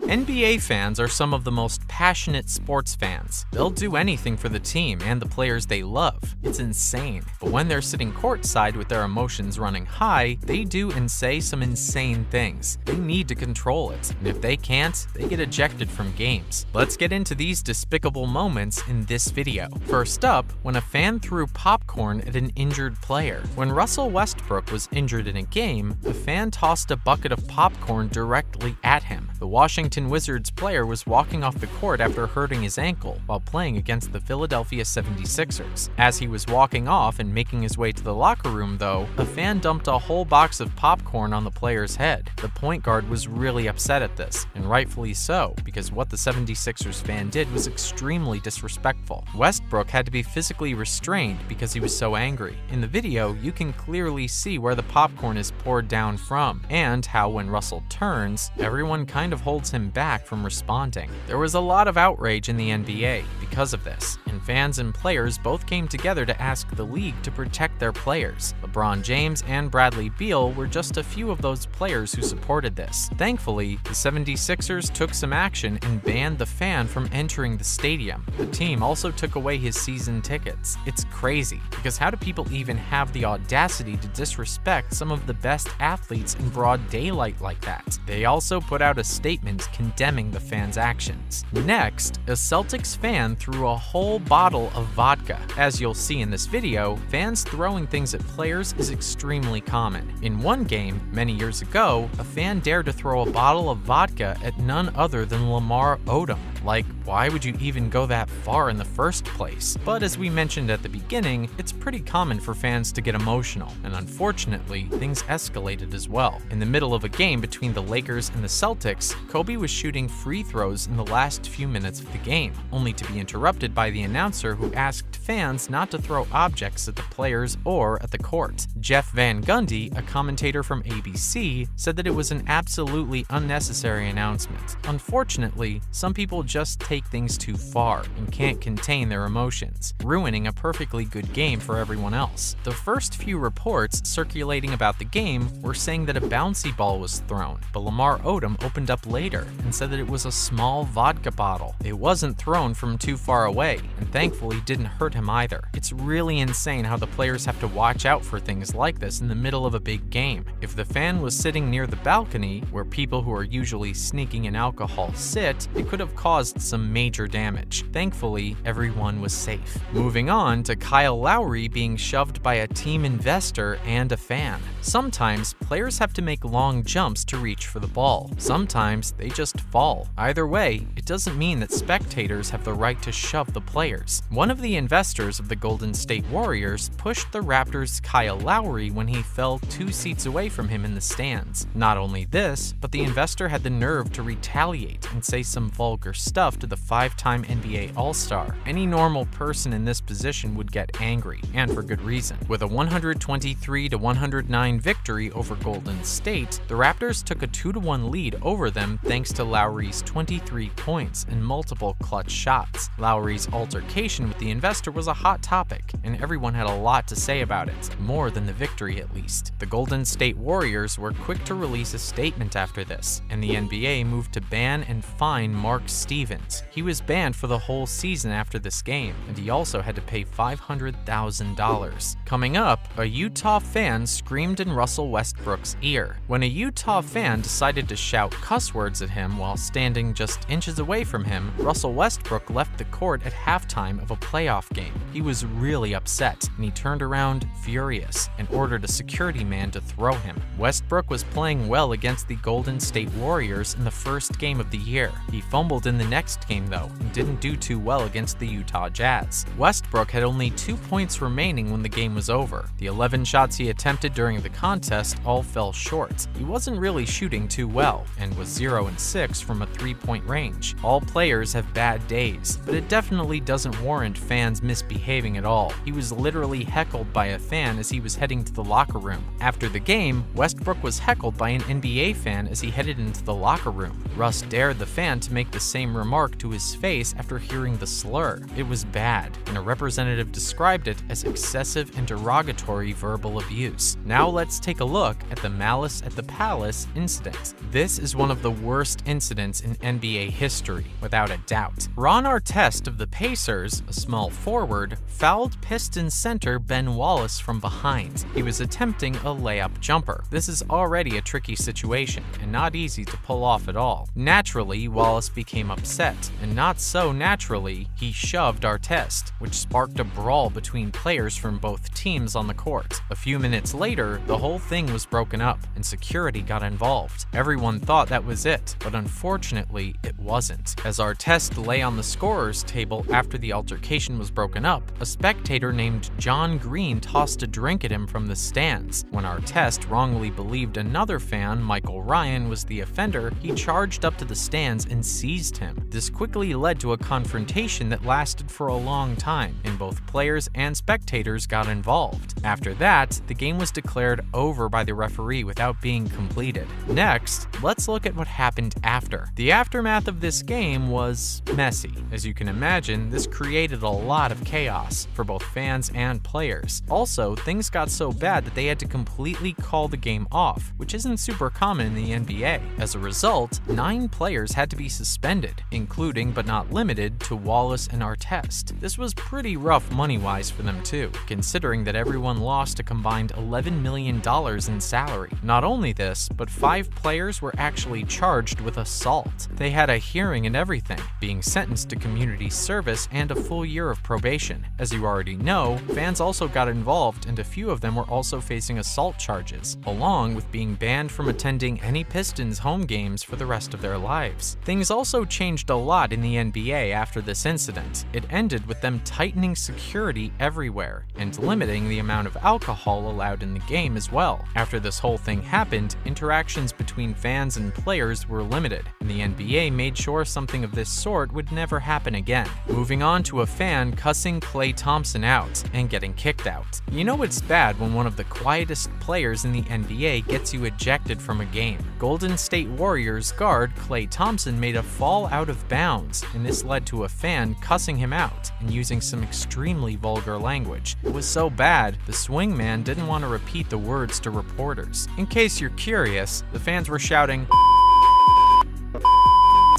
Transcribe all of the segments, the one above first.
NBA fans are some of the most passionate sports fans. They'll do anything for the team and the players they love. It's insane. But when they're sitting courtside with their emotions running high, they do and say some insane things. They need to control it, and if they can't, they get ejected from games. Let's get into these despicable moments in this video. First up, when a fan threw popcorn at an injured player. When Russell Westbrook was injured in a game, a fan tossed a bucket of popcorn directly at him. The Washington Wizards player was walking off the court after hurting his ankle while playing against the Philadelphia 76ers. As he was walking off and making his way to the locker room, though, a fan dumped a whole box of popcorn on the player's head. The point guard was really upset at this, and rightfully so, because what the 76ers fan did was extremely disrespectful. Westbrook had to be physically restrained because he was so angry. In the video, you can clearly see where the popcorn is poured down from, and how when Russell turns, everyone kind of holds him back from responding. There was a lot of outrage in the NBA because of this, and fans and players both came together to ask the league to protect their players. LeBron James and Bradley Beal were just a few of those players who supported this. Thankfully, the 76ers took some action and banned the fan from entering the stadium. The team also took away his season tickets. It's crazy, because how do people even have the audacity to disrespect some of the best athletes in broad daylight like that? They also put out a statement condemning the fans' actions. Next, a Celtics fan threw a whole bottle of vodka. As you'll see in this video, fans throwing things at players is extremely common. In one game, many years ago, a fan dared to throw a bottle of vodka at none other than Lamar Odom. Like, why would you even go that far in the first place? But as we mentioned at the beginning, it's pretty common for fans to get emotional, and unfortunately, things escalated as well. In the middle of a game between the Lakers and the Celtics, Kobe was shooting free throws in the last few minutes of the game, only to be interrupted by the announcer who asked fans not to throw objects at the players or at the court. Jeff Van Gundy, a commentator from ABC, said that it was an absolutely unnecessary announcement. Unfortunately, some people just take things too far and can't contain their emotions, ruining a perfectly good game for everyone else. The first few reports circulating about the game were saying that a bouncy ball was thrown, but Lamar Odom opened up later and said that it was a small vodka bottle. It wasn't thrown from too far away, and thankfully didn't hurt him either. It's really insane how the players have to watch out for things like this in the middle of a big game. If the fan was sitting near the balcony, where people who are usually sneaking in alcohol sit, it could have caused some major damage. Thankfully, everyone was safe. Moving on to Kyle Lowry being shoved by a team investor and a fan. Sometimes, players have to make long jumps to reach for the ball. Sometimes, they just fall. Either way, it doesn't mean that spectators have the right to shove the players. One of the investors of the Golden State Warriors pushed the Raptors' Kyle Lowry when he fell 2 seats away from him in the stands. Not only this, but the investor had the nerve to retaliate and say some vulgar stuff to the 5-time NBA All-Star. Any normal person in this position would get angry, and for good reason. With a 123-109 victory over Golden State, the Raptors took a 2-1 lead over them thanks to Lowry's 23 points and multiple clutch shots. Lowry's altercation with the investor was a hot topic, and everyone had a lot to say about it, more than the victory at least. The Golden State Warriors were quick to release a statement after this, and the NBA moved to ban and fine Mark Stevens. He was banned for the whole season after this game, and he also had to pay $500,000. Coming up, a Utah fan screamed in Russell Westbrook's ear. When a Utah fan decided to shout cuss words at him while standing just inches away from him, Russell Westbrook left the court at halftime of a playoff game. He was really upset, and he turned around furious and ordered a security man to throw him. Westbrook was playing well against the Golden State Warriors in the first game of the year. He fumbled in the next game though, and didn't do too well against the Utah Jazz. Westbrook had only 2 points remaining when the game was over. The 11 shots he attempted during the contest all fell short. He wasn't really shooting too well, and was 0-6 from a 3-point range. All players have bad days, but it definitely doesn't warrant fans misbehaving at all. He was literally heckled by a fan as he was heading heading to the locker room. After the game, Westbrook was heckled by an NBA fan as he headed into the locker room. Russ dared the fan to make the same remark to his face after hearing the slur. It was bad, and a representative described it as excessive and derogatory verbal abuse. Now let's take a look at the Malice at the Palace incident. This is one of the worst incidents in NBA history, without a doubt. Ron Artest of the Pacers, a small forward, fouled Pistons center Ben Wallace from behind. He was attempting a layup jumper. This is already a tricky situation, and not easy to pull off at all. Naturally, Wallace became upset, and not so naturally, he shoved Artest, which sparked a brawl between players from both teams on the court. A few minutes later, the whole thing was broken up, and security got involved. Everyone thought that was it, but unfortunately, it wasn't. As Artest lay on the scorer's table after the altercation was broken up, a spectator named John Green tossed a drink at him from the stands. When Artest wrongly believed another fan, Michael Ryan, was the offender, he charged up to the stands and seized him. This quickly led to a confrontation that lasted for a long time, and both players and spectators got involved. After that, the game was declared over by the referee without being completed. Next, let's look at what happened after. The aftermath of this game was messy. As you can imagine, this created a lot of chaos for both fans and players. Also, things got so bad that they had to completely call the game off, which isn't super common in the NBA. As a result, 9 players had to be suspended, including but not limited to Wallace and Artest. This was pretty rough money-wise for them too, considering that everyone lost a combined $11 million in salary. Not only this, but 5 players were actually charged with assault. They had a hearing and everything, being sentenced to community service and a full year of probation. As you already know, fans also got involved, and a few of them were also facing assault charges, along with being banned from attending any Pistons home games for the rest of their lives. Things also changed a lot in the NBA after this incident. It ended with them tightening security everywhere and limiting the amount of alcohol allowed in the game as well. After this whole thing happened, interactions between fans and players were limited, and the NBA made sure something of this sort would never happen again. Moving on to a fan cussing Klay Thompson out and getting kicked out. You know it's bad when one of the quietest players in the NBA gets you ejected from a game. Golden State Warriors guard Klay Thompson made a fall out of bounds, and this led to a fan cussing him out and using some extremely vulgar language. It was so bad, the swingman didn't want to repeat the words to reporters. In case you're curious, the fans were shouting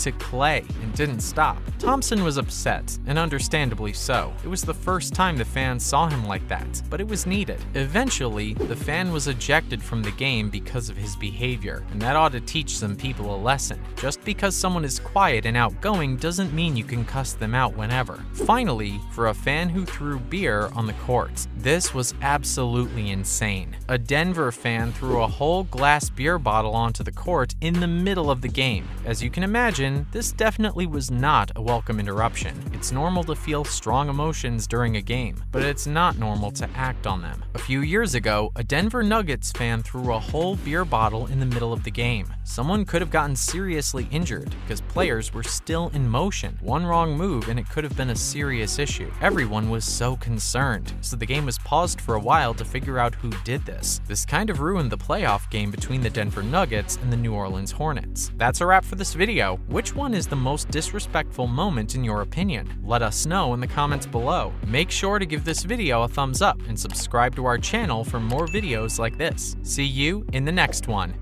to Klay and didn't stop. Thompson was upset, and understandably so. It was the first time the fans saw him like that, but it was needed. Eventually, the fan was ejected from the game because of his behavior, and that ought to teach some people a lesson. Just because someone is quiet and outgoing doesn't mean you can cuss them out whenever. Finally, for a fan who threw beer on the court, this was absolutely insane. A Denver fan threw a whole glass beer bottle onto the court in the middle of the game. As you can imagine, this definitely was not a welcome interruption. It's normal to feel strong emotions during a game, but it's not normal to act on them. A few years ago, a Denver Nuggets fan threw a whole beer bottle in the middle of the game. Someone could have gotten seriously injured because players were still in motion. One wrong move and it could have been a serious issue. Everyone was so concerned, so the game was paused for a while to figure out who did this. This kind of ruined the playoff game between the Denver Nuggets and the New Orleans Hornets. That's a wrap for this video. Which one is the most disrespectful moment in your opinion? Let us know in the comments below. Make sure to give this video a thumbs up and subscribe to our channel for more videos like this. See you in the next one.